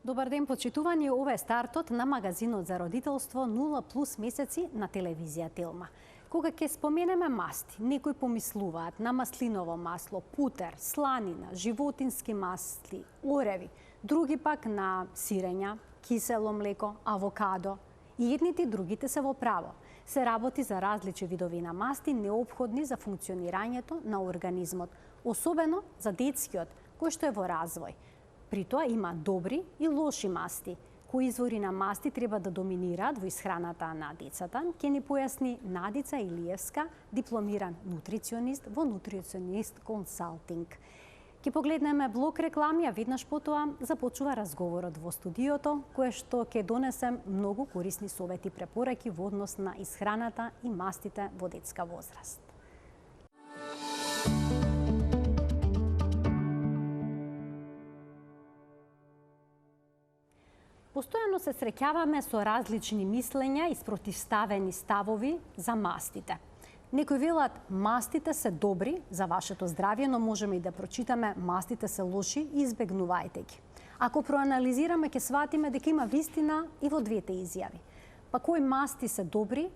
Добар ден, почитувани, ова е стартот на магазинот за родителство 0+ месеци на телевизија Телма. Кога ќе споменеме масти, некои помислуваат на маслиново масло, путер, сланина, животински масли, ореви, други пак на сирења, кисело млеко, авокадо. И едните и другите се во право. Се работи за различни видови на масти неопходни за функционирањето на организмот, особено за детскиот, кој што е во развој. При тоа има добри и лоши масти. Кои извори на масти треба да доминираат во исхраната на децата, ќе ни појасни Надица Илиевска, дипломиран нутриционист во Нутриционист консалтинг. Ќе погледнеме блок реклами, а веднаш потоа започува разговорот во студиото, кое што ќе донесем многу корисни совети и препораки во однос на исхраната и мастите во детска возраст. Постојано се среќаваме со различни мислења и спротивставени ставови за мастите. Некои велат мастите се добри за вашето здравје, но можеме и да прочитаме мастите се лоши и избегнувајте ги. Ако проанализираме, ќе сватиме дека има вистина и во двете изјави. Па кои масти се добри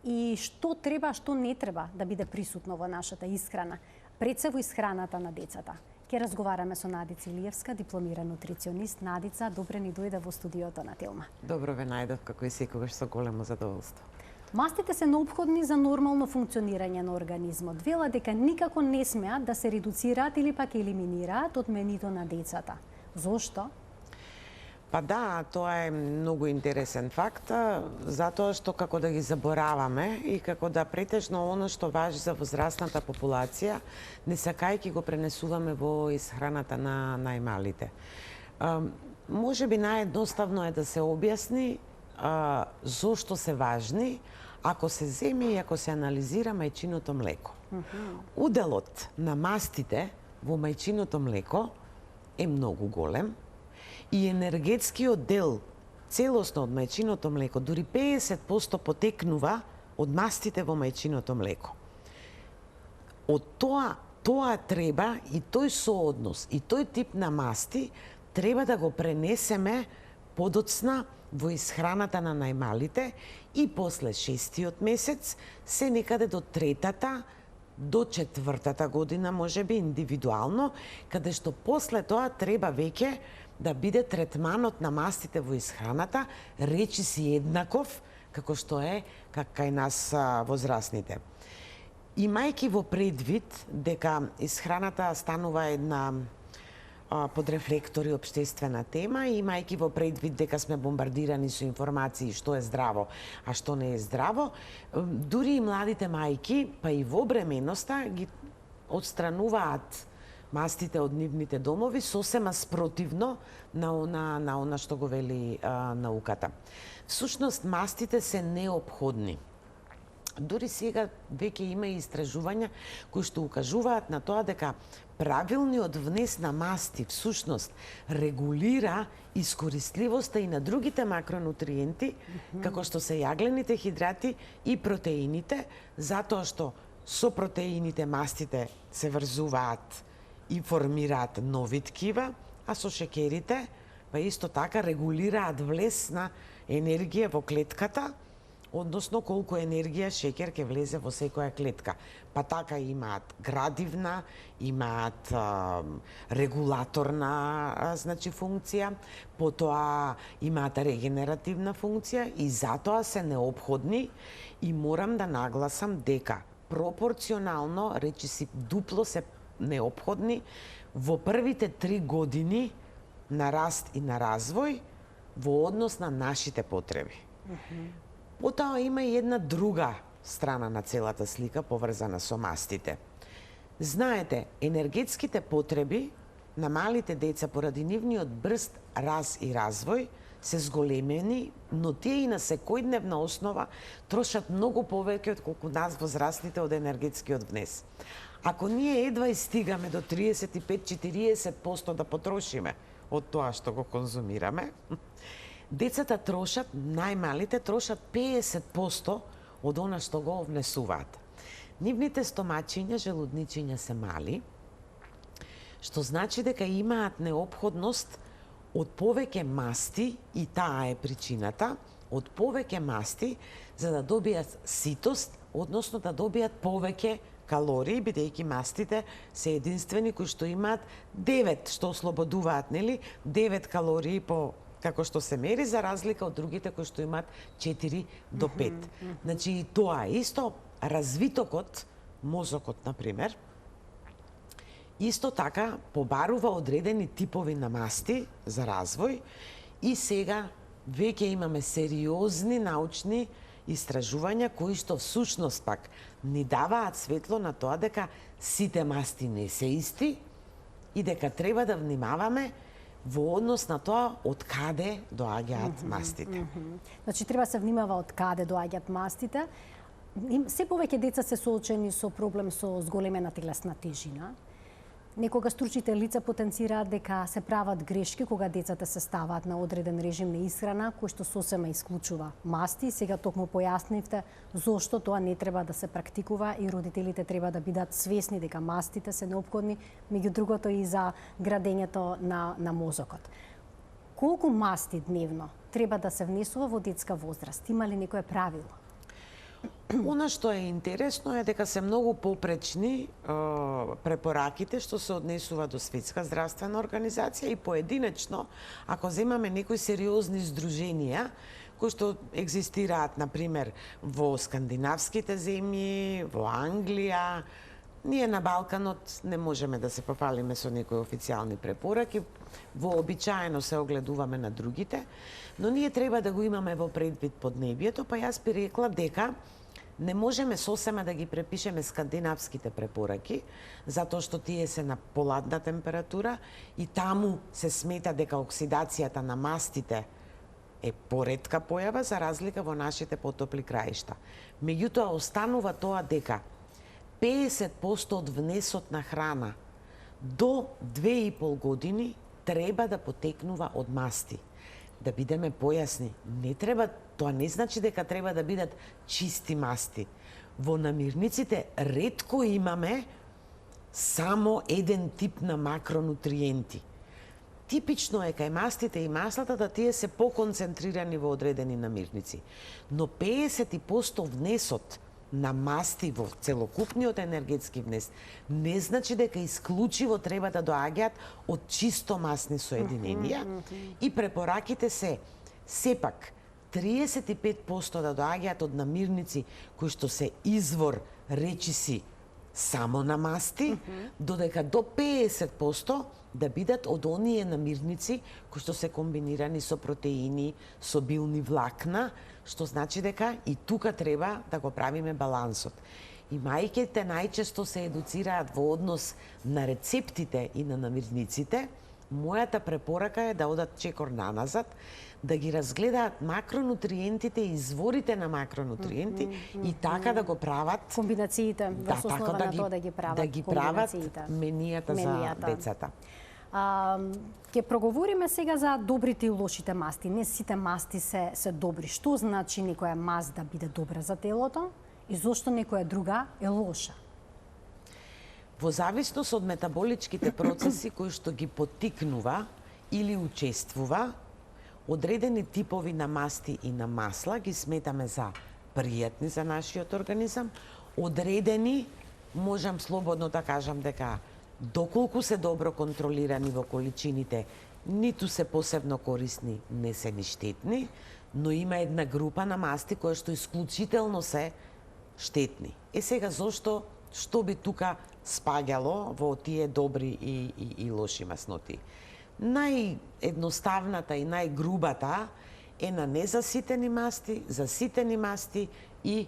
и што треба, што не треба да биде присутно во нашата исхрана, пред се во исхраната на децата. Ке разговараме со Надица Илиевска, дипломиран нутриционист. Надица, добре ни дојде во студиото на Телма. Добро ве најдов, како и секогаш, со големо задоволство. Мастите се неопходни за нормално функционирање на организмот. Вела дека никако не смеат да се редуцираат или пак елиминираат од менито на децата. Зошто? Па да, тоа е многу интересен факт, затоа што како да ги забораваме и како да претежно оно што важи за возрастната популација, не сакајќи го пренесуваме во исхраната на најмалите. Може би наједноставно е да се објасни зошто се важни, ако се земе и ако се анализира мајчиното млеко. Уделот на мастите во мајчиното млеко е многу голем, и енергетскиот дел целосно од мајчиното млеко, дури 50% потекнува од мастите во мајчиното млеко. Од тоа треба и тој сооднос и тој тип на масти треба да го пренесеме подоцна во исхраната на најмалите и после 6-тиот месец, се некаде до 3-тата, до 4-тата година, можеби индивидуално, каде што после тоа треба веќе да биде третманот на мастите во исхраната речиси еднаков како што е кај нас возрастните. Имајќи во предвид дека исхраната станува една под рефлектори општествена тема, имајќи во предвид дека сме бомбардирани со информации што е здраво, а што не е здраво, дури и младите мајки, па и во бременоста ги отстрануваат мастите од нивните домови сосема спротивно на она што го вели науката. Всушност, мастите се неопходни. Дури сега веќе има и истражувања кои што укажуваат на тоа дека правилниот внес на масти всушност регулира искористливоста и на другите макронутриенти, како што се јаглените хидрати и протеините, затоа што со протеините мастите се врзуваат и формираат нови ткива, а со шеќерите па исто така регулираат влез на енергија во клетката, односно колку енергија шеќер ќе влезе во секоја клетка. Па така имаат градивна, имаат регулаторна функција, потоа имаат регенеративна функција и затоа се неопходни и морам да нагласам дека пропорционално, речиси дупло се неопходни во првите 3 години на раст и на развој во однос на нашите потреби. Потоа има и една друга страна на целата слика поврзана со мастите. Знаете, енергетските потреби на малите деца поради нивниот брз раст и развој се зголемени, но тие и на секојдневна основа трошат многу повеќе од колку нас возрастните од енергетскиот внес. Ако ние едва стигаме до 35-40% да потрошиме од тоа што го конзумираме, децата трошат, најмалите трошат 50% од она што го внесуваат. Нивните стомачиња, желудничиња се мали, што значи дека имаат неопходност од повеќе масти, и таа е причината, од повеќе масти за да добијат ситост, односно да добијат повеќе калории, бидејќи мастите се единствени кои што имаат 9, што ослободуваат, нели, 9 калории по како што се мери, за разлика од другите кои што имаат 4 до 5. Значи и тоа е исто, развитокот, мозокот, например, исто така побарува одредени типови на масти за развој и сега веќе имаме сериозни научни истражувања кои што всушност пак ни даваат светло на тоа дека сите масти не се исти и дека треба да внимаваме во однос на тоа од каде доаѓаат мастите. Значи треба се внимава од каде доаѓаат мастите. Се повеќе деца се соочени со проблем со зголемена телесна тежина. Некогаш стручните лица потенцираат дека се прават грешки кога децата се ставаат на одреден режим на исхрана кој што сосема исклучува масти. Сега токму појаснивте зошто тоа не треба да се практикува и родителите треба да бидат свесни дека мастите се неопходни, меѓу другото и за градењето на мозокот. Колку масти дневно треба да се внесува во детска возраст? Има ли некое правило? Она што е интересно е дека се многу попречни препораките што се однесува до Светска здравствена организација и поединечно, ако земаме некои сериозни здруженија кои што екзистираат, например, во скандинавските земји, во Англија. Ние на Балканот не можеме да се пофалиме со некои официјални препораки, вообичаено се огледуваме на другите, но ние треба да го имаме во предвид поднебието, па јас би рекла дека не можеме сосема да ги препишеме скандинавските препораки, затоа што тие се на поладна температура и таму се смета дека оксидацијата на мастите е поретка појава за разлика во нашите потопли краишта. Меѓутоа останува тоа дека 50% од внесот на храна до 2,5 години треба да потекнува од масти. Да бидеме појасни, не треба, тоа не значи дека треба да бидат чисти масти. Во намирниците ретко имаме само еден тип на макронутриенти. Типично е кај мастите и маслата да тие се поконцентрирани во одредени намирници. Но 50% внесот на масти во целокупниот енергетски внес не значи дека исклучиво треба да доаѓаат од чисто масни соединенија и препораките се сепак 35% да доаѓаат од намирници кои што се извор речиси само на масти, додека до 50% да бидат од оние намирници кои што се комбинирани со протеини, со билни влакна, што значи дека и тука треба да го правиме балансот. И мајките најчесто се едуцираат во однос на рецептите и на намирниците. Мојата препорака е да одат чекор наназад, да ги разгледаат макронутриентите и изворите на макронутриенти и така да го прават комбинациите во основа на тоа да ги прават менијата за децата. Ќе проговориме сега за добрите и лошите масти. Не сите масти се добри. Што значи некоја маст да биде добра за телото и зошто некоја друга е лоша? Во зависност од метаболичките процеси кои што ги поттикнува или учествува, одредени типови на масти и на масла ги сметаме за пријатни за нашиот организам, одредени, можам слободно да кажам дека доколку се добро контролирани во количините, ниту се посебно корисни, не се ни штетни, но има една група на масти кои што исклучително се штетни. Сега зошто, што би тука спаѓало во тие добри и лоши масноти? Наједноставната и најгрубата е на незаситени масти, заситени масти и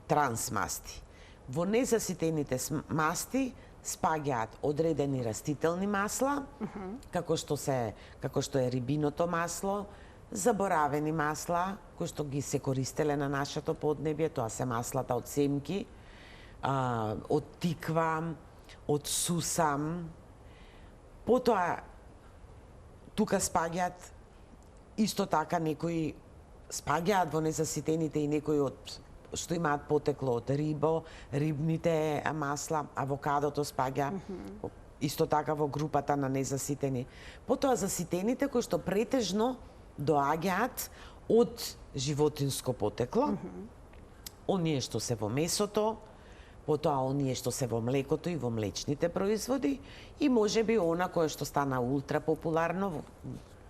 трансмасти. Во незаситените масти спаѓаат одредени растителни масла, како што е рибиното масло, заборавени масла, кои што ги се користеле на нашето поднебје, тоа се маслата од семки, од тиква, од сусам. Потоа тука спаѓаат исто така некои спаѓаат во незаситените и некои од што имаат потекло од рибните масла, авокадото спаѓа исто така во групата на незаситени. Потоа заситените кои што претежно доаѓаат од животинско потекло, оние што се во месото, потоа оние што се во млекото и во млечните производи, и можеби она кое што стана ултра популарно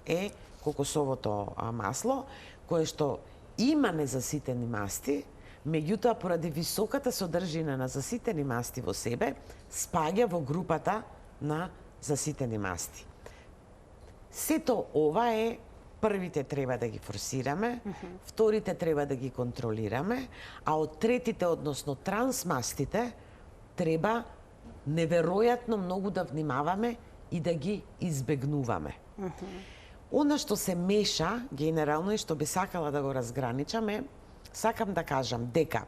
е кокосовото масло, кое што има незаситени масти, меѓутоа поради високата содржина на заситени масти во себе, спаѓа во групата на заситени масти. Сето ова е, првите треба да ги форсираме, вторите треба да ги контролираме, а од третите, односно трансмастите, треба неверојатно многу да внимаваме и да ги избегнуваме. Она што се меша, генерално, и што би сакала да го разграничаме, сакам да кажам дека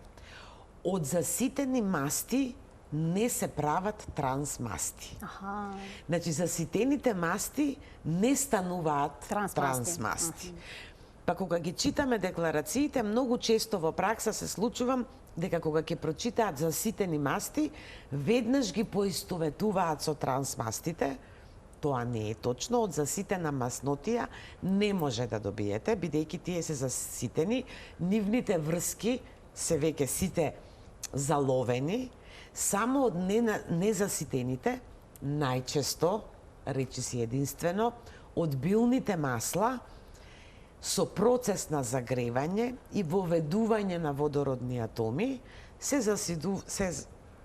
од заситени масти не се прават трансмасти. Значи, заситените масти не стануваат трансмасти. Па кога ги читаме декларациите, многу често во пракса се случува дека кога ќе прочитаат заситени масти, веднаш ги поистоветуваат со трансмастите. Тоа не е точно. Од заситена маснотија не може да добиете, бидејќи тие се заситени, нивните врски се веќе сите заловени. Само од незаситените, најчесто, речиси единствено, од билните масла, со процес на загревање и воведување на водородни атоми, се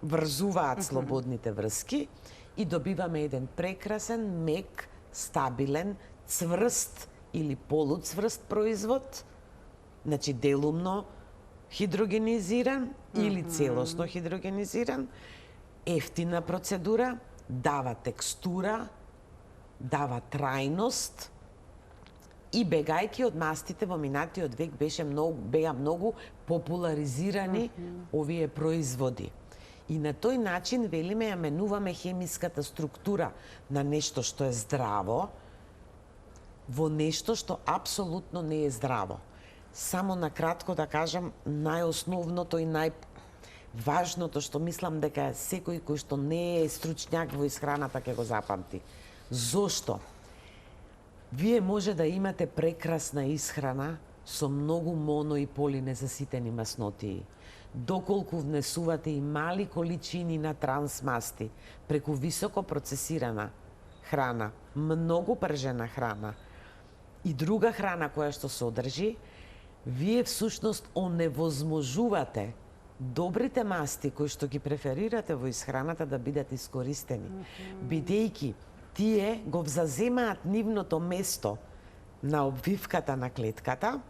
врзуваат слободните врски и добиваме еден прекрасен, мек, стабилен, цврст или полуцврст производ, значи делумно хидрогенизиран или целосно хидрогенизиран, ефтина процедура, дава текстура, дава трајност и бегајќи од мастите во минатиот век беа многу популаризирани овие производи. И на тој начин, велиме, ја менуваме хемиската структура на нешто што е здраво во нешто што апсолутно не е здраво. Само на кратко да кажам, најосновното и најважното што мислам дека секој кој што не е стручњак во исхраната ќе го запамти. Зошто? Вие може да имате прекрасна исхрана со многу моно и полинезаситени маснотии. Доколку внесувате и мали количини на трансмасти преку високо процесирана храна, многу пржена храна и друга храна која што се одржи, вие всушност оневозможувате добрите масти кои што ги преферирате во исхраната да бидат искористени, бидејќи тие го заземаат нивното место на обвивката на клетката,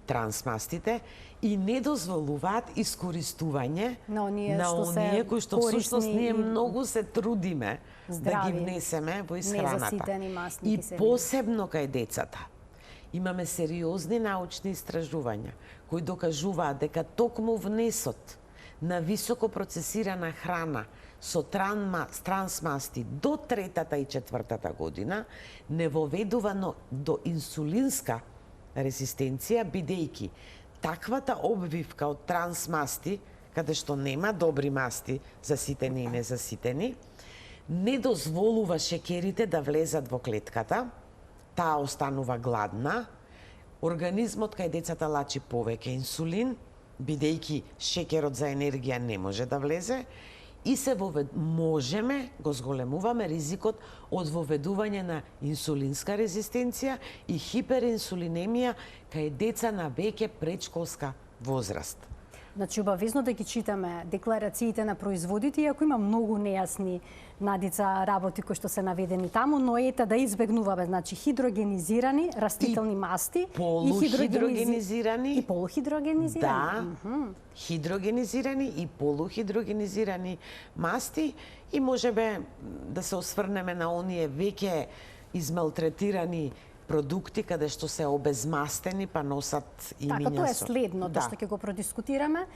трансмастите, и не дозволуваат искористување на оние кои што всушност ние многу се трудиме да ги внесеме во исхраната. И посебно кај децата. Имаме сериозни научни истражувања кои докажуваат дека токму внесот на високо процесирана храна со трансмасти до 3-та и 4-та година не воведува до инсулинска резистенција, бидејќи таквата обвивка од трансмасти, каде што нема добри масти, заситени и незаситени, не дозволува шекерите да влезат во клетката, таа останува гладна, организмот кај децата лачи повеќе инсулин, бидејќи шекерот за енергија не може да влезе, и можеме, го зголемуваме ризикот од воведување на инсулинска резистенција и хиперинсулинемија кај деца на веќе предшколска возраст. Значи, обавезно да ги читаме декларациите на производите, иако има многу нејасни надица работи кои што се наведени таму, но ета да избегнуваме, значи, хидрогенизирани растителни масти, полухидрогенизирани и полухидрогенизирани. Да, хидрогенизирани и полухидрогенизирани масти, и можеме да се осврнеме на оние веќе измалтретирани продукти каде што се обезмастени па носат имиња. Така, тоа е следното што ќе го продискутираме.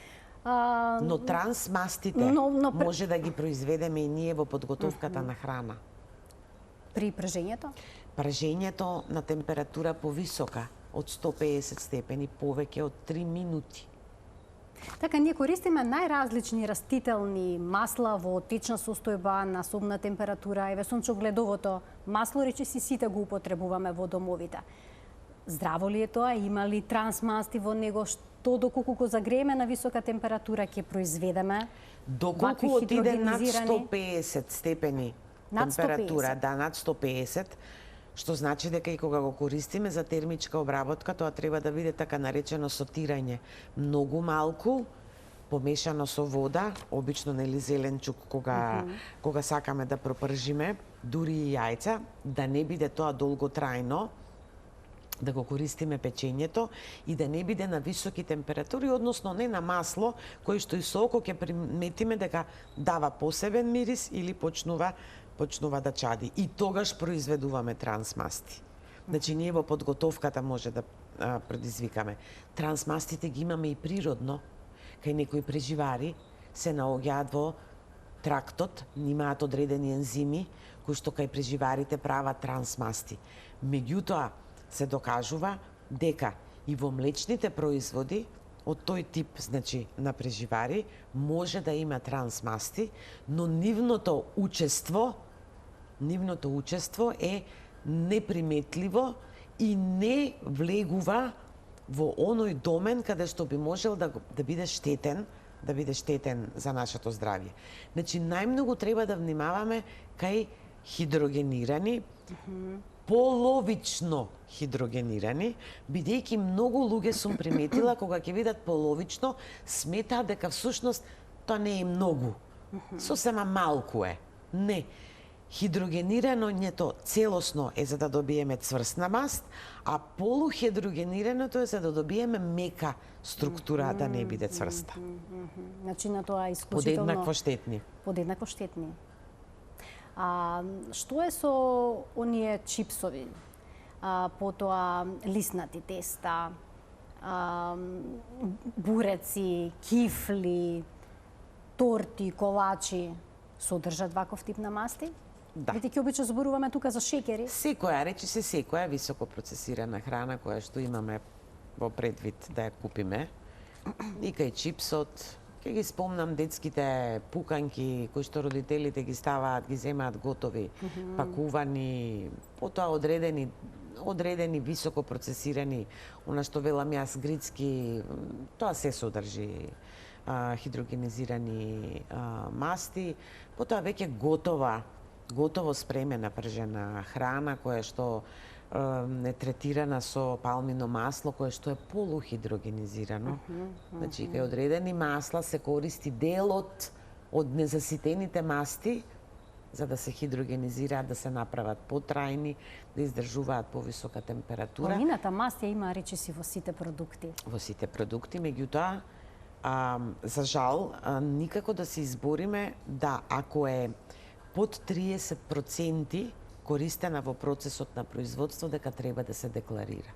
Но трансмастите може да ги произведеме и ние во подготовката на храна. При пражењето? Пражењето на температура повисока од 150 степени повеќе од 3 минути. Така, ние користиме најразлични растителни масла во течна состојба на собна температура. Еве сончогледовото масло, речиси сите го употребуваме во домовите. Здраво ли е тоа? Има ли трансмасти во него? Што доколку го загрееме на висока температура ќе произведеме? Доколку отиде над 150 степени температура, да, над 150, што значи дека и кога го користиме за термичка обработка, тоа треба да биде така наречено сотирање. Многу малку, помешано со вода, обично нели зеленчук кога сакаме да пропржиме, дури и јајца, да не биде тоа долготрајно, да го користиме печењето и да не биде на високи температури, односно не на масло, кој што и со око ќе приметиме дека дава посебен мирис или почнува да чади. И тогаш произведуваме трансмасти. Значи, ние во подготовката може да предизвикаме. Трансмастите ги имаме и природно. Кај некои преживари се наоѓаат во трактот, имаат одредени ензими, кои што кај преживарите прават трансмасти. Меѓутоа, се докажува дека и во млечните производи од тој тип, значи, на преживари, може да има трансмасти, но нивното учество е неприметливо и не влегува во оној домен каде што би можел да биде штетен за нашето здравје. Значи, најмногу треба да внимаваме кај хидрогенирани, половично хидрогенирани, бидејќи многу луѓе сум приметила кога ќе видат половично, сметаат дека всушност тоа не е многу. Сосема малку е. Не. Хидрогенираното целосно е за да добиеме цврстна маст, а полухидрогенираното е за да добиеме мека структура, да не биде цврста. Значи на тоа е исклучително Подеднакво штетни. Што е со оние чипсови? Потоа лиснати теста, буреци, кифли, торти, колачи содржат ваков тип на масти? Да. Бидејќи обично зборуваме тука за шеќери. Секоја високо процесирана храна која што имаме во предвид да ја купиме, и кај чипсот, ќе ги спомнам детските пуканки кои што родителите ги ставаат, ги земаат готови, пакувани, потоа одредени високо процесирани, она што велам јас грицки, тоа се содржи хидрогенизирани масти, потоа веќе готово спремена пржена храна која што е третирана со палмино масло кое што е полухидрогенизирано. Значи, кај одредени масла се користи делот од незаситените масти за да се хидрогенизираат, да се направат потрајни, да издржуваат повисока температура. Палмината маст ја има речиси во сите продукти. Во сите продукти, меѓутоа, за жал, никако да се избориме да ако е под 30% користена во процесот на производство, дека треба да се декларира.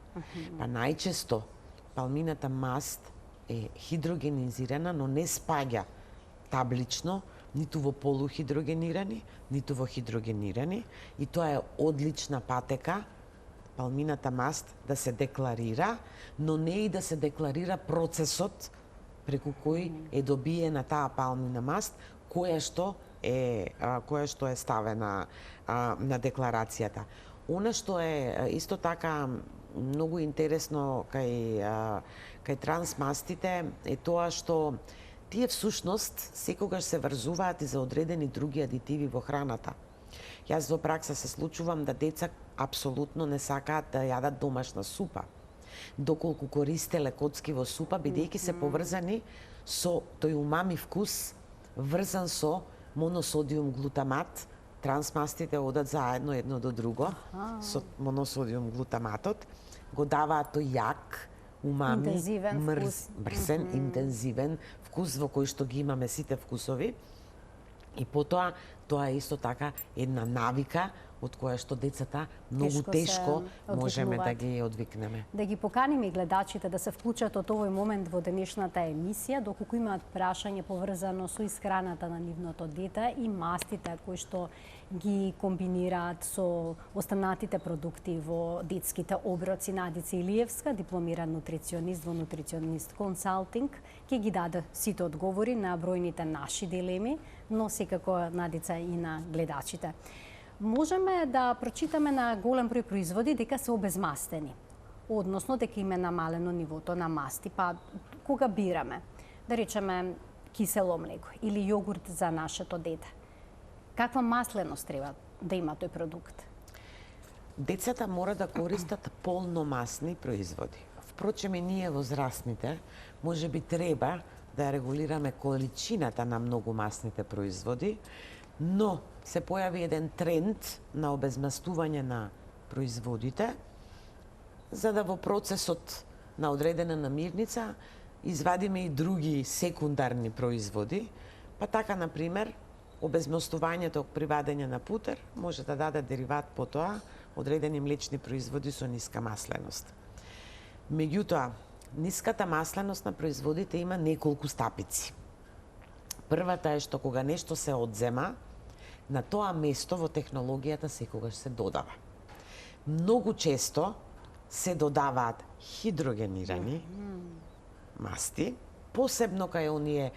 Па најчесто палмината маст е хидрогенизирана, но не спаѓа таблично ниту во полухидрогенирани, ниту во хидрогенирани, и тоа е одлична патека палмината маст да се декларира, но не и да се декларира процесот преку кој е добиена таа палмина маст, која што е ставена на декларацијата. Она што е исто така многу интересно кај трансмастите е тоа што тие всушност секогаш се врзуваат и за одредени други адитиви во храната. Јас во пракса се случувам да деца апсолутно не сакаат да јадат домашна супа, доколку користеле коцки во супа, бидејќи се поврзани со тој умами вкус, врзан со моносодиум глутамат. Трансмастите одат заедно едно до друго со моносодиум глутаматот, го даваат тој јак, умами, брзен, интензивен вкус во кој што ги имаме сите вкусови. И потоа, тоа е исто така една навика од која што децата многу Тешко се тешко можеме да одвикнуваат. ги одвикнеме. Да ги поканиме гледачите да се вклучат од овој момент во денешната емисија, доколку имаат прашање поврзано со исхраната на нивното дете и мастите кои што ги комбинираат со останатите продукти во детските оброци. Надица Илиевска, дипломиран нутриционист во Нутриционист Консалтинг, ќе ги даде сите одговори на бројните наши дилеми, но секако Надица и на гледачите. Можеме да прочитаме на голем број производи дека се обезмастени, односно дека им е намалено нивото на масти. Па кога бираме, да речеме кисело млеко или јогурт за нашето дете, каква масленост треба да има тој продукт? Децата мора да користат полномасни производи. Впрочем, и ние возрастните може би треба да регулираме количината на многу масните производи, но се појави еден тренд на обезмастување на производите, за да во процесот на одредена намирница извадиме и други секундарни производи, па така, например, обезмастувањето при вадење на путер може да даде дериват потоа одредени млечни производи со ниска масленост. Меѓутоа, ниската масленост на производите има неколку стапици. Првата е што кога нешто се одзема, на тоа место во технологијата секогаш се додава. Многу често се додаваат хидрогенирани масти, посебно кај оние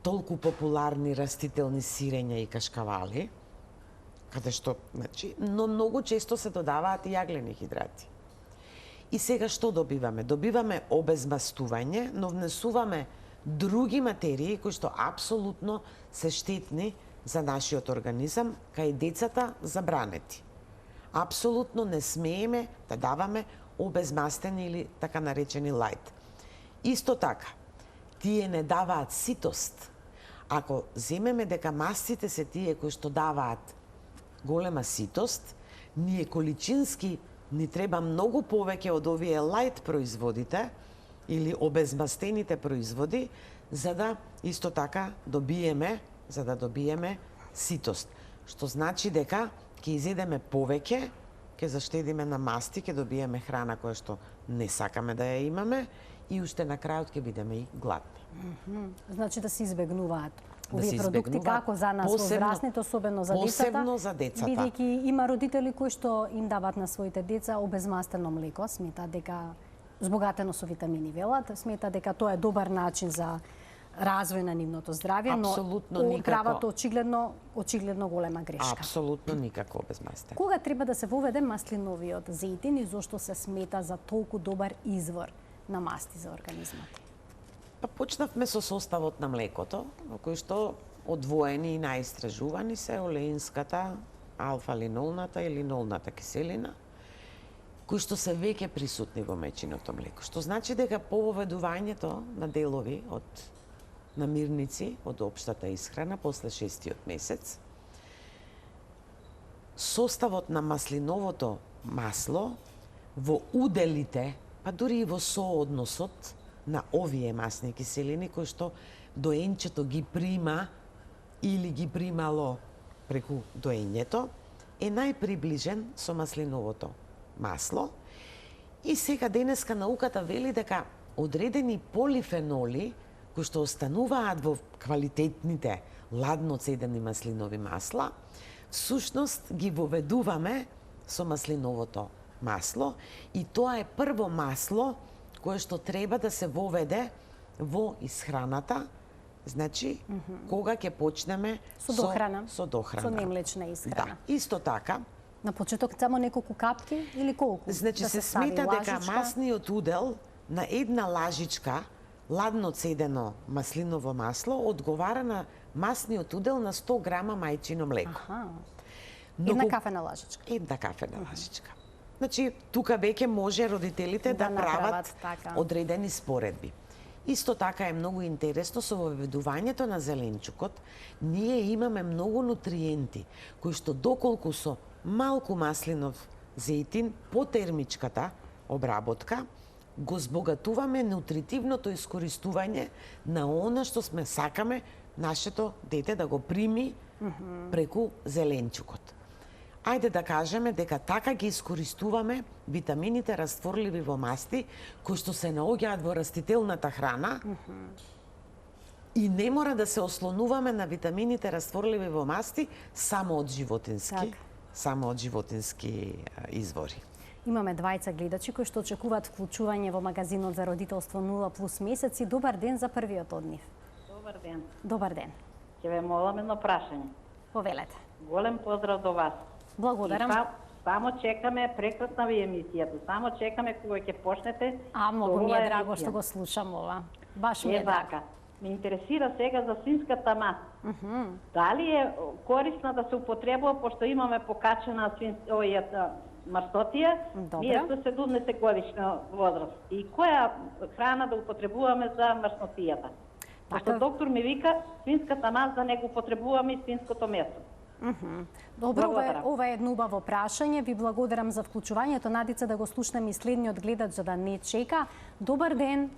толку популарни растителни сирења и кашкавали, каде што, значи, но многу често се додаваат и јаглени хидрати. И сега што добиваме? Добиваме обезмастување, но внесуваме други материи кои што апсолутно се штетни за нашиот организам, кај децата забранети. Апсолутно не смееме да даваме обезмастени или така наречени лајт. Исто така, тие не даваат ситост. Ако земеме дека мастите се тие кои што даваат голема ситост, ние количински ни треба многу повеќе од овие лајт производите или обезмастените производи, за да исто така добиеме ситост. Што значи дека ќе изедеме повеќе, ќе заштедиме на масти, ќе добиеме храна која што не сакаме да ја имаме и уште на крајот ќе бидеме и гладни. Значи да се избегнуваат Да овие се продукти избегнуваат, како за нас возрастните, особено за посебно за децата. Бидејќи има родители кои што им дават на своите деца обезмастено млеко, сметаат дека збогатено со витамини, велат, сметаат дека тоа е добар начин за развој на нивното здравје, но прават очигледно голема грешка. Апсолутно никако обезмастен. Кога треба да се воведе маслиновиот зејтин и зошто се смета за толку добар извор на масти за организмот? Па почнавме со составот на млекото, во кој што одвоени и наистражувани се олеинската, алфа-линолната и линолната киселина, кои што се веќе присутни во мечиното млеко. Што значи дека по воведувањето на делови од намирници од општата исхрана после 6-тиот месец, составот на маслиновото масло во уделите, па дури и во соодносот на овие масни киселини кои што доенчето ги прима или ги примало преку доењето, е најприближен со маслиновото масло. И сега денеска науката вели дека одредени полифеноли кои што остануваат во квалитетните ладно цедени маслинови масла, всушност ги воведуваме со маслиновото масло и тоа е прво масло кое што треба да се воведе во исхраната, значи кога ќе почнеме со дохрана, со со немлечна исхрана. Да, исто така. На почеток само неколку капки или колку? Значи да се смета дека масниот удел на една лажичка ладно цедено маслиново масло одговара на масниот удел на 100 грама мајчино млеко. Една кафена лажичка. Една кафена лажичка. Значи, тука веќе може родителите да прават така одредени споредби. Исто така е многу интересно со воведувањето на зеленчукот, ние имаме многу нутриенти кои што доколку со малку маслинов зејтин по термичката обработка го збогатуваме нутритивното искористување на она што сме сакаме нашето дете да го прими преку зеленчукот. ајде да кажеме дека така ги искористуваме витамините растворливи во масти, кои што се наоѓаат во растителната храна, и не мора да се ослонуваме на витамините растворливи во масти само од животински, извори. Имаме двајца гледачи кои што очекуваат вклучување во магазинот за родителство 0+ месеци. Добар ден за првиот од нив. Добар ден. Добар ден. Ќе ве молам едно прашање. Повелете. Голем поздрав до вас. Благодарам. Само чекаме, прекрасна ви емисијата. Само чекаме кога ќе почнете. Многу ми е драго што го слушам ова. Баш ми е драго. Ме интересира сега за свинската маст. Дали е корисна да се употребува, пошто имаме покачена мастотија, ние со 70 годишна возраст. И која храна да употребуваме за мрсноцијата? Пошто доктор ми вика, свинската маст да не го употребуваме и свинското месо. Добро, ова е едно убаво прашање. Ви благодарам за вклучувањето. Надица, да го слушнеме и следниот гледач за да не чека. Добар ден.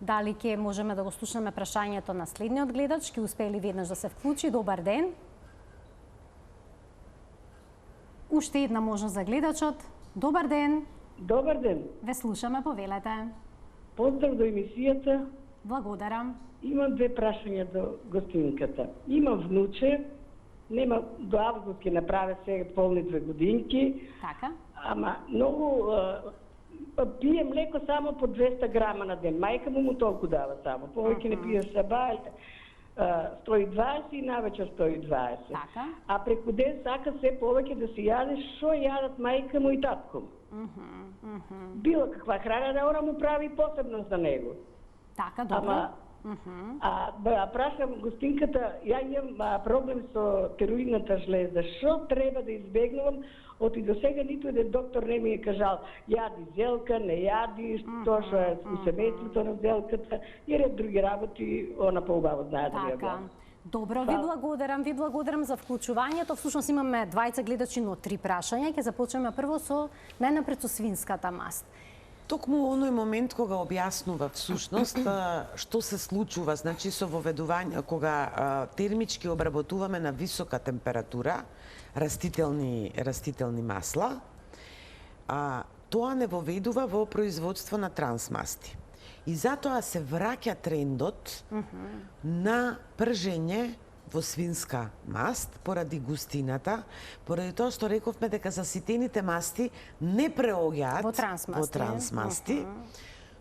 Дали ќе можеме да го слушнеме прашањето на следниот гледач? Ќе успее ли веднаш да се вклучи? Добар ден. Уште една можност за гледачот. Добар ден. Добар ден. Ве слушаме, повелете. Поздрав до емисијата. Благодарам. Имам две прашања до гостинката. Имам внуче, нема до август ќе направи сега полни 2 годинки. Така. Ама многу пие млеко само по 200 грама на ден. Мајка му толку дава само. Повеќе не пие саба, 120 и навечер 120. Така. А преку ден сака се повеќе да се јаде што јадат мајка му и татко му. Било каква храна да она му прави посебно за него. Така, добро. Да прашам гостинката, ја имам проблем со тероидната жлеза. Што треба да избегнувам? Оти до сега ниту еден доктор не ми е кажал јади зелка, не јади, што што е у семејството на зелката и ред други работи, она поубаво знае да ја Така. Добро, ви благодарам за вклучувањето. Всушност имаме двајца гледачи, но 3 прашања. Ќе започнеме прво со најнапред со свинската маст. Токму оној момент кога објаснува всушност што се случува, значи со воведување кога термички обработуваме на висока температура растителни масла, тоа не воведува во производство на трансмасти. И затоа се враќа трендот на пржење во свинска маст поради густината, поради тоа што рековме дека заситените масти не преоѓаат во трансмасти,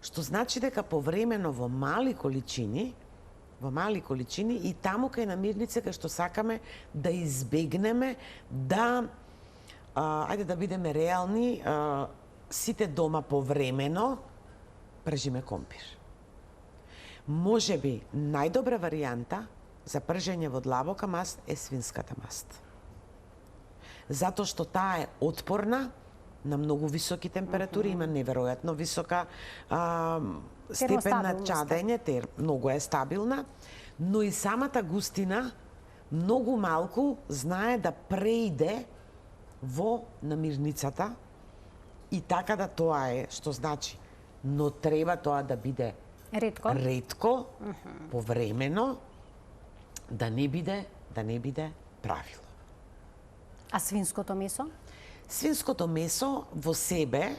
што значи дека повремено во мали количини и таму кај намирница кај што сакаме да избегнеме да ајде да бидеме реални, сите дома повремено пржиме компир. Можеби најдобра варијанта за пржење во длабока маст е свинската маст. Затоа што таа е отпорна на многу високи температури, има неверојатно висока степен на чадење, многу е стабилна, но и самата густина многу малку знае да преиде во намирницата и така да тоа е, што значи, но треба тоа да биде ретко, повремено, да не биде правило. А свинското месо? Свинското месо во себе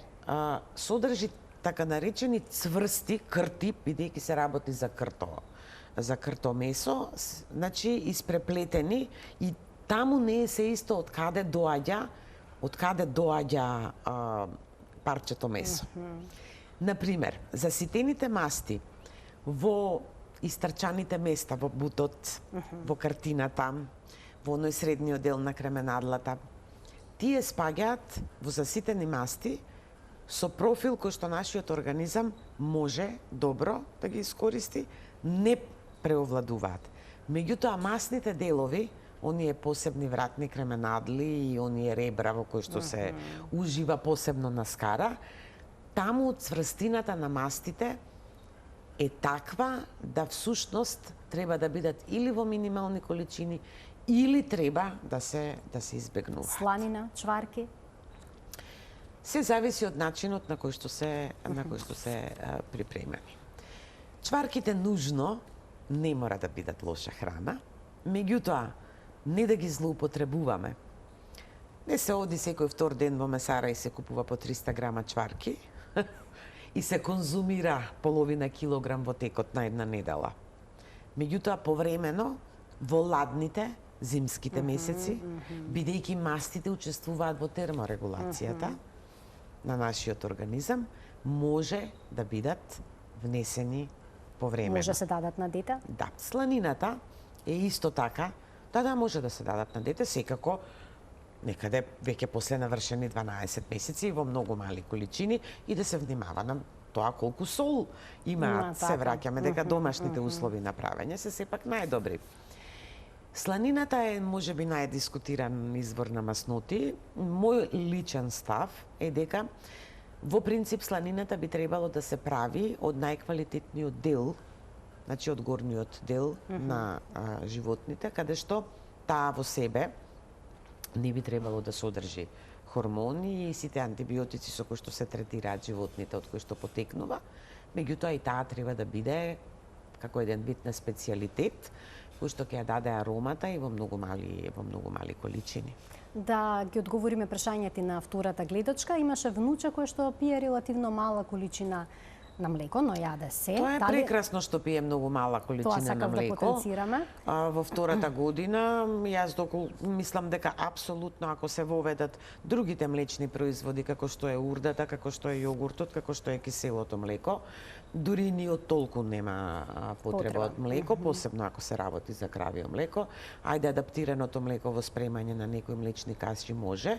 содржи така наречени цврсти крти, бидејќи се работи за крто месо, значи испреплетени, и таму не е се исто од каде доаѓа парчето месо. Например, заситените масти во истрчаните места, во бутот, во картината, во оној средниот дел на кременадлата, тие спаѓаат во заситени масти со профил кој што нашиот организам може добро да ги искористи, не преовладуваат. Меѓутоа, масните делови, оние посебни вратни кременадли и оние ребра во кои што се ужива посебно на скара, таму цврстината на мастите е таква да всушност треба да бидат или во минимални количини, или треба да се избегнува. Сланина, чварки? Се зависи од начинот на кој што се припремени. Чварките нужно не мора да бидат лоша храна, меѓутоа не да ги злоупотребуваме. Не се оди секој втор ден во месара и се купува по 300 грама чварки и се конзумира половина килограм во текот на една недела. Меѓутоа, повремено, во ладните, зимските месеци, бидејќи мастите учествуваат во терморегулацијата на нашиот организам, може да бидат внесени повремено. Може се дадат на дете? Да, сланината е исто така. Да, може да се дадат на дете, секако некаде веќе после навршени 12 месеци во многу мали количини и да се внимава на тоа колку сол имаат. Се враќаме дека домашните услови на правење се сепак најдобри. Сланината е можеби најдискутиран извор на масноти. Мој личен став е дека во принцип сланината би требало да се прави од најквалитетниот дел, значи од горниот дел на животните, каде што таа во себе не би требало да содржи хормони и сите антибиотици со кои што се третираат животните од кои што потекнува. Меѓутоа и таа треба да биде како еден вид на специјалитет кој што ќе ја даде аромата и во многу мали количини. Да ги одговориме прашањето на втората гледачка. Имаше внуче кој што пие релативно мала количина на млеко, но јаде се. Тоа е прекрасно што пие многу мала количина на млеко. Тоа сакав да потенцираме. Во втората година, јас мислам дека апсолутно ако се воведат другите млечни производи, како што е урдата, како што е јогуртот, како што е киселото млеко, дури ни од толку нема потреба од млеко, посебно ако се работи за кравио млеко. Ајде адаптираното млеко во спремање на некои млечни каши може.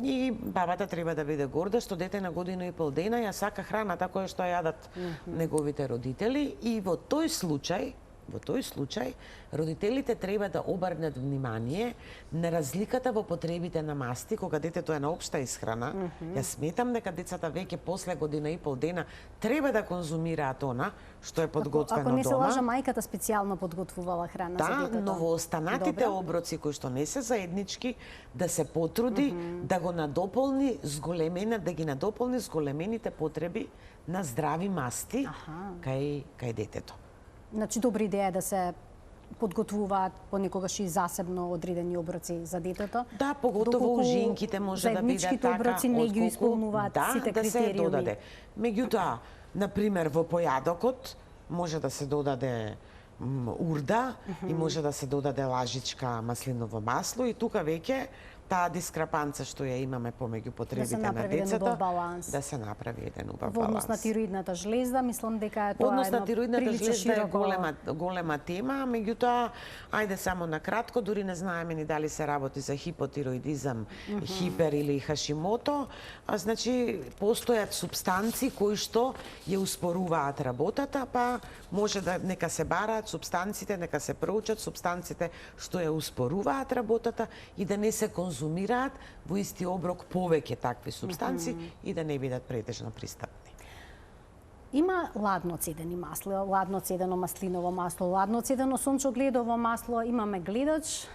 И бабата треба да биде горда што дете на година и пол дена ја сака храната која што јадат неговите родители и во тој случај родителите треба да обрнат внимание на разликата во потребите на масти кога детето е на општа исхрана. Јас сметам дека децата веќе после година и пол дена треба да конзумираат она што е подготвено дома. Ако не се лажа, мајката специјално подготвувала храна за детето. Да, но во останатите оброци кои што не се заеднички, да се потруди да го надополни да ги надополни зголемените потреби на здрави масти кај детето. Значи, добра идеја е да се подготвуваат понекогаш и засебно одредени оброци за детето. Да, поготово ужинките може да бидат така. Заедничките оброци не ги исполнуваат сите критериуми. Да се додаде. Меѓутоа, например, во појадокот може да се додаде урда и може да се додаде лажичка маслиново масло и тука веќе таа дискрапанца што ја имаме помеѓу потребите на децата, да се направи еден убав баланс. Во однос на тироидната жлезда, мислам дека тоа е однос на тироидната жлезда е голема тема, меѓутоа, ајде само на кратко, дури не знаеме ни дали се работи за хипотироидизам, хипер или хашимото, значи постојат супстанци кои што ја успоруваат работата, па може да нека се бараат супстанците, нека се проучат супстанците што ја успоруваат работата и да не се конзумираат во исти оброк повеќе такви супстанци и да не бидат претежно пристапни. Има ладно цедени масло, ладно цедено маслиново масло, ладно цедено сончогледово масло. Имаме гледач.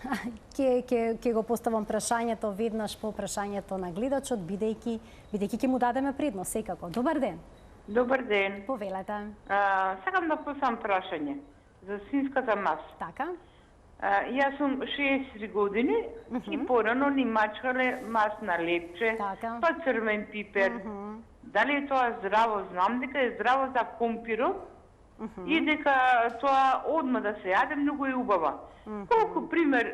Ќе го поставам прашањето веднаш по прашањето на гледачот, бидејќи ќе му дадеме предност секако. Добар ден. Добар ден. Повелете. Сакам да поставам прашање за свинската маса. Така. Јас сум 60 години и порано ни мачкале масно лепче, па црвен пипер. Дали е тоа здраво? Знам дека е здраво за компирот и дека тоа одма да се јаде многу е убава. Колку пример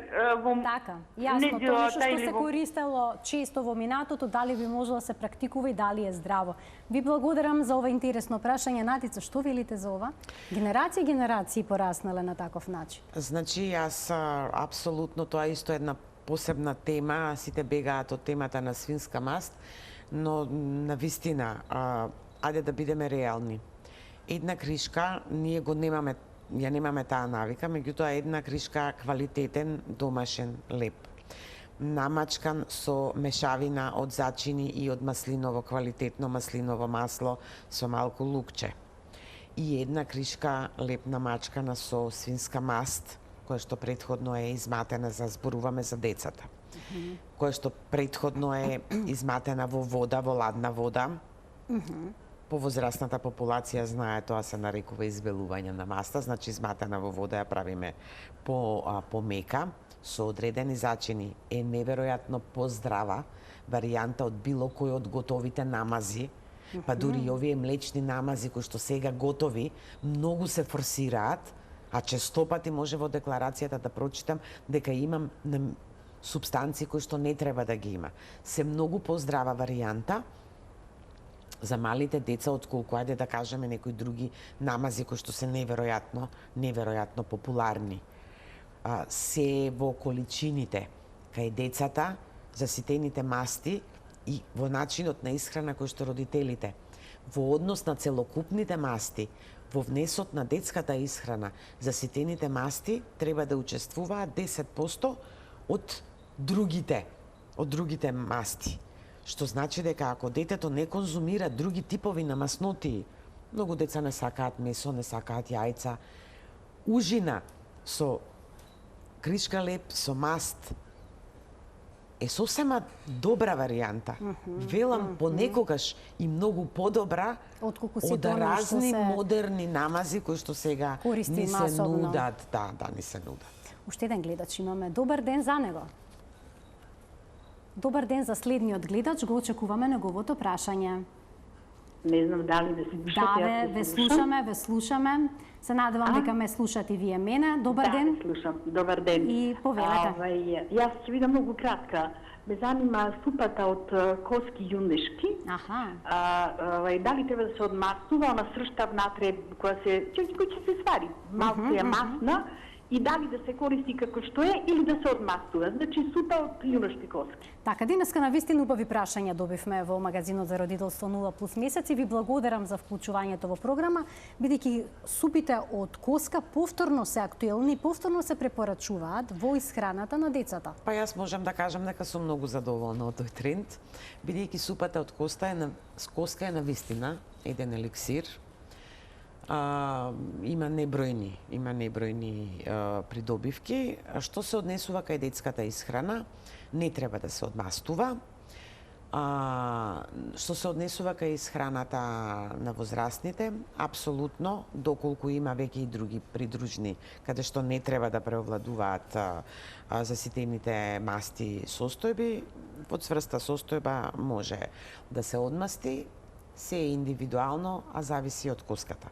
во јасно, тоа нешто што се користело често во минатото, дали би можело да се практикува и дали е здраво. Ви благодарам за ова интересно прашање. Натица, што велите за ова? Генерации пораснале на таков начин. Значи, јас апсолутно, тоа исто една посебна тема, сите бегаат од темата на свинска маст, но на вистина, ајде да бидеме реални. Една кришка, ние го немаме, ја немаме таа навика, меѓутоа една кришка квалитетен домашен леп. Намачкан со мешавина од зачини и од маслиново, квалитетно маслиново масло со малку лукче. И една кришка леп намачкана со свинска маст, која што претходно е изматена, зборуваме за децата. Која што претходно е изматена во вода, во ладна вода. Повозрастната популација знае, тоа се нарекува избелување на маста, значи изматана во вода ја правиме помека, со одредени зачини, е неверојатно поздрава варијанта од било кој од готовите намази, па дури и овие млечни намази кои што сега готови, многу се форсираат, а честопати може во декларацијата да прочитам дека имам субстанции кои што не треба да ги има. Се многу поздрава варијанта за малите деца, отколку, ајде да кажеме, некои други намази кои што се неверојатно популарни. Се во количините кај децата, заситените масти и во начинот на исхрана кој што родителите, во однос на целокупните масти, во внесот на детската исхрана, заситените масти треба да учествуваат 10% од другите масти. Што значи дека ако детето не конзумира други типови на маснотии, многу деца не сакаат месо, не сакаат јајца, ужина со кришка леп, со маст, е сосема добра варијанта. Велам понекогаш и многу подобра од разни модерни намази кои што сега ни се нудат. Да, ни се нудат. Уште еден гледач имаме. Добар ден за него. Добар ден за следниот гледач, го очекуваме неговото прашање. Не знам дали да се слушате. Да, ве слушаме. Се надевам дека ме слушате и вие мене. Добар ден. Да, слушам. Добар ден. И повелете. Јас ќе бидам многу кратка. Ме занима супата од коски јунешки. Дали треба да се одмастува, она сршта внатре која ќе се свари. Малку е масна. И дали да се користи како што е или да се одмастува. Значи супа од јунешки коски. Така, денеска на вистина убави прашања добивме во магазинот за родителство 0+ месеци. Ви благодарам за вклучувањето во програма, бидејќи супите од коска повторно се актуелни и повторно се препорачуваат во исхраната на децата. Па јас можам да кажам дека сум многу задоволна од тој тренд, бидејќи супата од коска е на вистина еден еликсир. Има небројни придобивки. Што се однесува кај детската исхрана, не треба да се одмастува. Што се однесува кај исхраната на возрастните, апсолутно, доколку има веќе и други придружни, каде што не треба да преовладуваат заситените масти состојби, под цврста состојба може да се одмасти, се е индивидуално, а зависи од коската.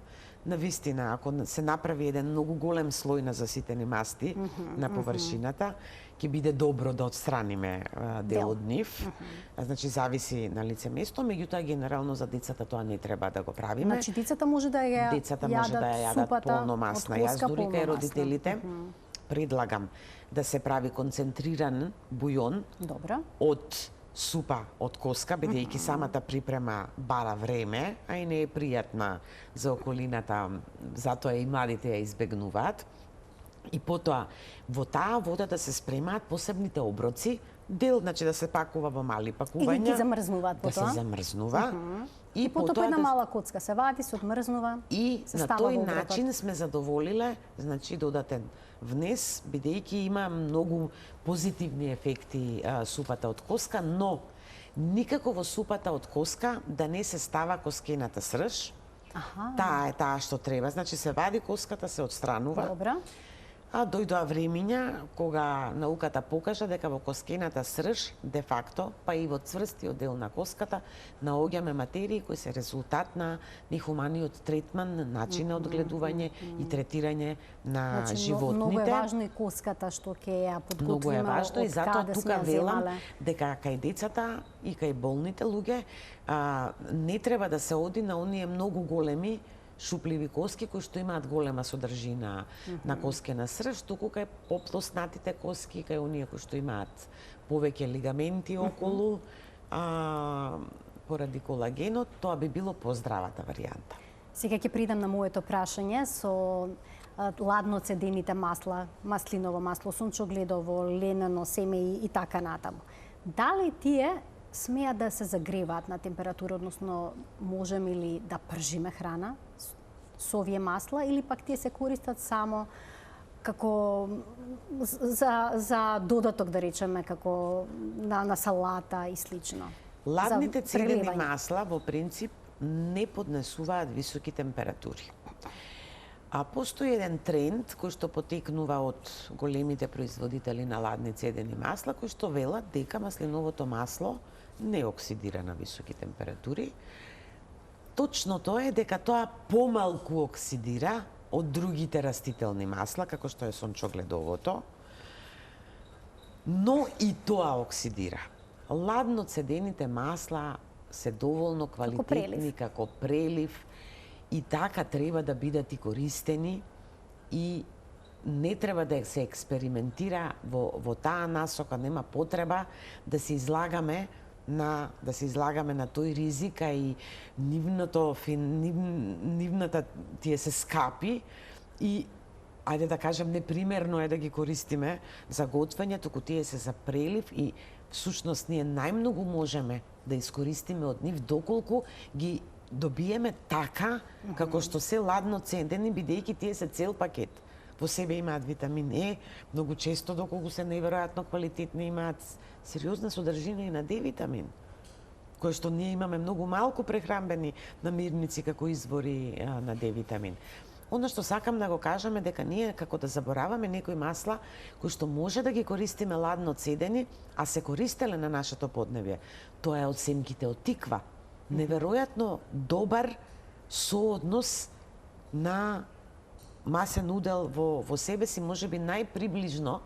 Навистина, ако се направи еден многу голем слој на заситени масти на површината, ќе биде добро да отстраниме дел од нив. Значи, зависи на лице место, меѓутоа генерално за децата тоа не треба да го правиме. Значи, децата може да ја јадат полномасна. Јас дури кај родителите предлагам да се прави концентриран бујон од супа од коска, бидејќи самата припрема бара време, а и не е пријатна за околината, затоа и младите ја избегнуваат. И потоа во таа вода да се спремаат посебните оброци, дел, значи да се пакува во мали пакувања. И ги замрзнуваат потоа. Да се замрзнува. И потоа една мала коцка се вади, се одмрзнува. И на тој начин сме задоволиле, значи додатен внес, бидејќи има многу позитивни ефекти супата од коска, но никако во супата од коска да не се става коскената срж. Таа е таа што треба, значи се вади коската, се отстранува. Добра. А дојдоа времиња кога науката покажа дека во коскената срж, де факто, па и во цврстиот дел на коската, наоѓаме материи кои се резултат на нехуманиот третман, начин на одгледување и третирање на животните. Многу е важно и коската што ќе ја подготвиме. Многу е важно и затоа тука велам дека кај децата и кај болните луѓе не треба да се оди на оние многу големи шупливи коски кои што имаат голема содржина на коскена срж, туку кај поплоснатите коски, кај оние кои што имаат повеќе лигаменти околу, поради колагенот, тоа би било поздравата варијанта. Сега ќе придам на моето прашање со ладно цедените масла, маслиново масло, сончогледово, ленено семе и така натаму. Дали тие смеат да се загреваат на температура, односно можеме ли да пржиме храна со овие масла или пак тие се користат само како за додаток, да речеме, како на салата и слично? Ладните цедени масла во принцип не поднесуваат високи температури. А постои еден тренд кој што потекнува од големите производители на ладни цедени масла, кои што велат дека маслиновото масло не оксидира на високи температури. Точно тоа е дека тоа помалку оксидира од другите растителни масла, како што е сончогледовото, но и тоа оксидира. Ладно цедените масла се доволно квалитетни како прелив и така треба да бидат и користени и не треба да се експериментира во таа насока, нема потреба да се излагаме на тој ризик, и нивната тие се скапи и ајде да кажем непримерно е да ги користиме за готвење, туку тие се за прелив и всушност ние најмногу можеме да искористиме од нив доколку ги добиеме така како што се ладно цедени, бидејќи тие се цел пакет. Во себе имаат витамин Е, многу често доколку се неверојатно квалитетни имаат сериозна содржина и на Д витамин, кој што ние имаме многу малку прехранбени намирници како извори на Д витамин. Оно што сакам да го кажам е дека ние како да забораваме некои масла кои што може да ги користиме ладно цедени, а се користеле на нашето поднебје. Тоа е од семките од тиква. Неверојатно добар сооднос на масен удел во себе си, можеби најприближно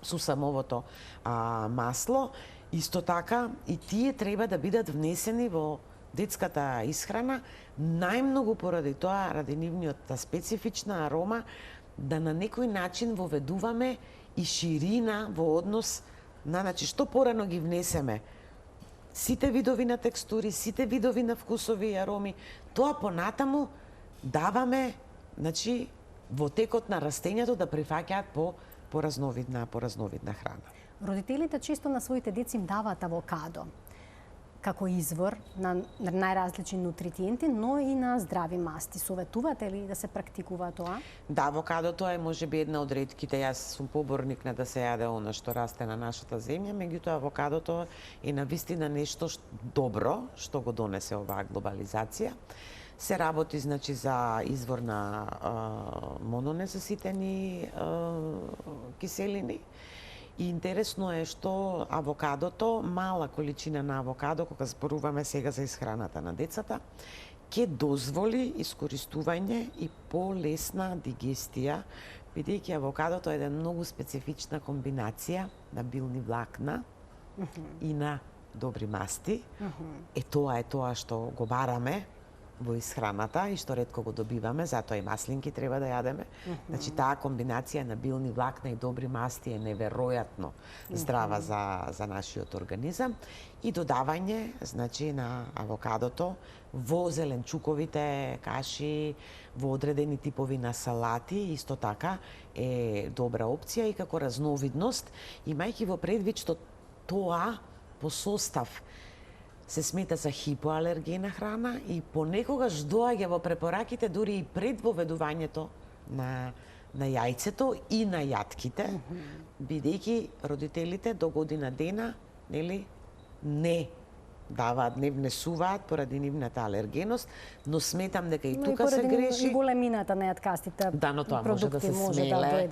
со самовото масло. Исто така и тие треба да бидат внесени во детската исхрана, најмногу поради тоа, ради нивната специфична арома, да на некој начин воведуваме и ширина во однос на, значи, што порано ги внесеме сите видови на текстури, сите видови на вкусови и ароми, тоа понатаму даваме, значи, во текот на растењето да прифаќаат по разновидна храна. Родителите често на своите деца им даваат авокадо како извор на најразлични нутритиенти, но и на здрави масти. Советувате ли да се практикува тоа? Да, авокадото е можеби една од ретките. Јас сум поборник на да се јаде она што расте на нашата земја, меѓутоа авокадото е навистина нешто добро што го донесе оваа глобализација. Се работи, значи, за извор на мононезаситени киселини. И интересно е што авокадото, мала количина на авокадо, кога зборуваме сега за исхраната на децата, ќе дозволи искористување и полесна дигестија, бидејќи авокадото е една многу специфична комбинација на билни влакна и на добри масти. Тоа е тоа што го бараме во исхраната и што ретко го добиваме, затоа и маслинки треба да јадеме. Значи, таа комбинација на билни влакна и добри масти е неверојатно здрава за нашиот организам. И додавање, значи, на авокадото во зеленчуковите каши, во одредени типови на салати, исто така е добра опција и како разновидност, имајќи во предвид што тоа по состав се смета за хипоалергена храна и понекогаш доаѓа во препораките дури и пред воведувањето на јајцето и на јатките, бидејќи родителите до година дена, нели, не даваат, не внесуваат поради нивната алергеност, но сметам дека и тука се греши. И големината на јаткастите продукти но тоа може да се смеле.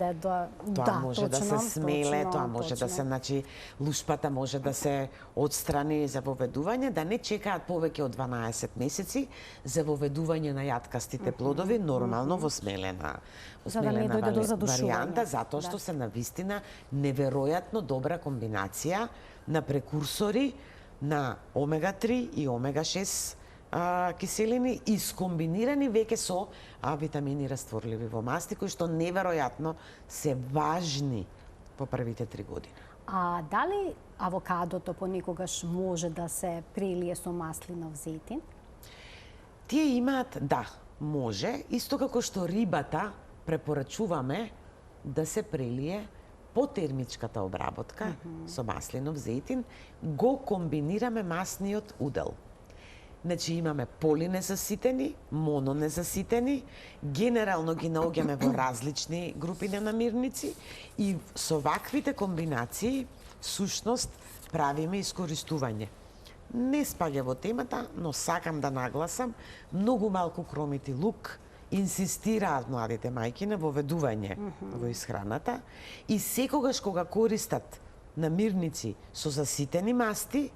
Тоа може да се смеле, тоа може да се, значи, лушпата може да се отстрани за воведување, да не чекаат повеќе од 12 месеци за воведување на јаткастите плодови, нормално во смелена варијанта, затоа што се навистина неверојатно добра комбинација на прекурсори на омега-3 и омега-6 киселини и скомбинирани веќе со витамини растворливи во масти, кои што неверојатно се важни по првите 3 години. А дали авокадото понекогаш може да се прелие со маслинов зејтин? Тие имаат, да, може, исто како што рибата препорачуваме да се прелие по термичката обработка со маслинов зејтин, го комбинираме масниот удел. Значи имаме полинезаситени, мононезаситени, генерално ги наоѓаме во различни групи на намирници и со ваквите комбинации, сушност, правиме искористување не спаѓа во темата, но сакам да нагласам, многу малку кромит и лук инсистираат младите мајки на воведување во исхраната и секогаш кога користат намирници со заситени масти,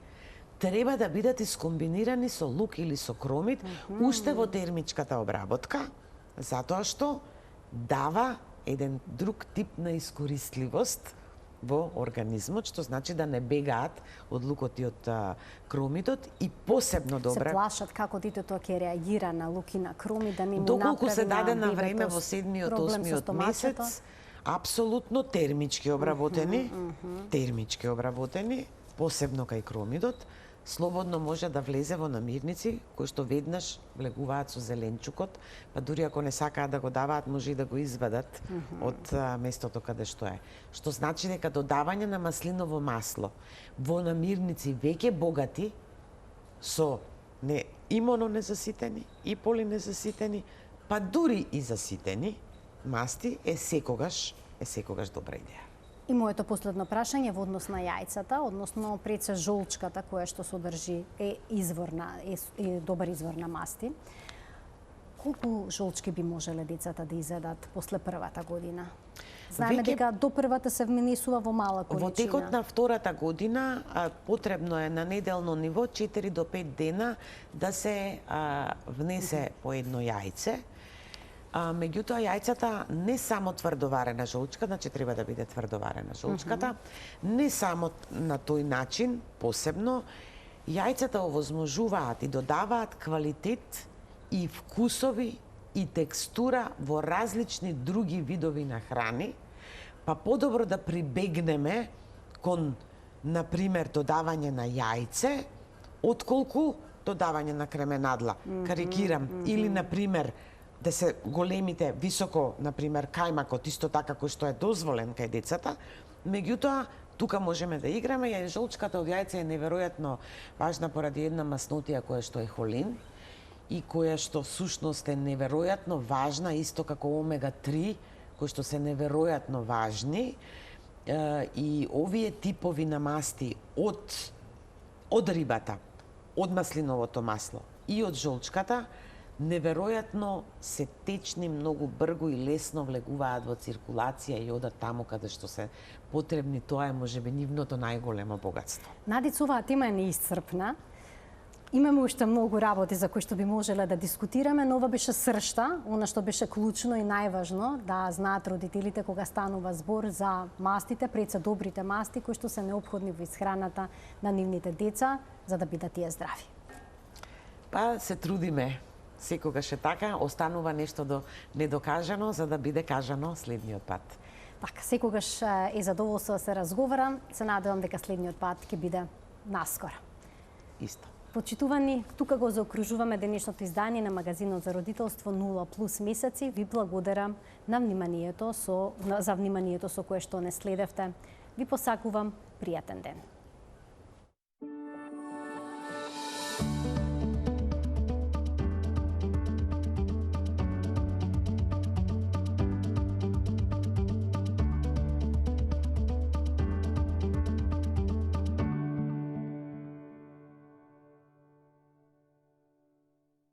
треба да бидат искомбинирани со лук или со кромит, уште во термичката обработка, затоа што дава еден друг тип на искористливост во организмот, што значи да не бегаат од лукот и од кромитот и посебно добра. Се плашат како детето ќе реагира на лук и на кромит, да не му доколку се даде на бебето време во 7-миот, 8-миот месец, апсолутно термички обработени, посебно кај кромидот, слободно може да влезе во намирници кои што веднаш влегуваат со зеленчукот, па дури ако не сакаат да го даваат, може и да го извадат од местото каде што е. Што значи дека додавање на маслиново масло во намирници веќе богати со и мононезаситени, и полинезаситени, па дури и заситени масти е секогаш добра идеја. И моето последно прашање во однос на јајцата, односно пред се жолчката која што содржи е добар извор на масти. Колку жолчки би можеле децата да изедат после првата година? Знаеме дека до првата се внесува во мала количина. Во текот на втората година потребно е на неделно ниво 4 до 5 дена да се внесе по едно јајце. Меѓутоа, јајцата не само тврдоварена жолчка, значи треба да биде тврдоварена жолчката, не само на тој начин, посебно, јајцата овозможуваат и додаваат квалитет и вкусови и текстура во различни други видови на храни, па подобро да прибегнеме кон, например, додавање на јајце, отколку додавање на кременадла. Карикирам. Или, например, да се големите, високо, например, кајмакот, исто така кој што е дозволен кај децата, меѓутоа, тука можеме да играме, ја жолчката од јајце е неверојатно важна поради една маснотија која што е холин и која што сушност е неверојатно важна, исто како омега-3, кои што се неверојатно важни, и овие типови на масти од рибата, од маслиновото масло и од жолчката, неверојатно се течни, многу брзо и лесно влегуваат во циркулација и одат таму каде што се потребни. Тоа е можеби нивното најголемо богатство. Надица, оваа тема е неисцрпна. Имаме уште многу работи за кои што би можеле да дискутираме, но ова беше сршта, она што беше клучно и најважно да знаат родителите кога станува збор за мастите, пред се добрите масти кои што се неопходни во исхраната на нивните деца за да бидат тие здрави. Па се трудиме. Секогаш е така, останува нешто недокажано за да биде кажано следниот пат. Така, секогаш е задоволство да се разговара. Се надевам дека следниот пат ќе биде наскоро. Исто. Почитувани, тука го заокружуваме денешното издание на магазинот за родителство 0+ месеци. Ви благодарам за вниманието со кое што не следевте. Ви посакувам пријатен ден.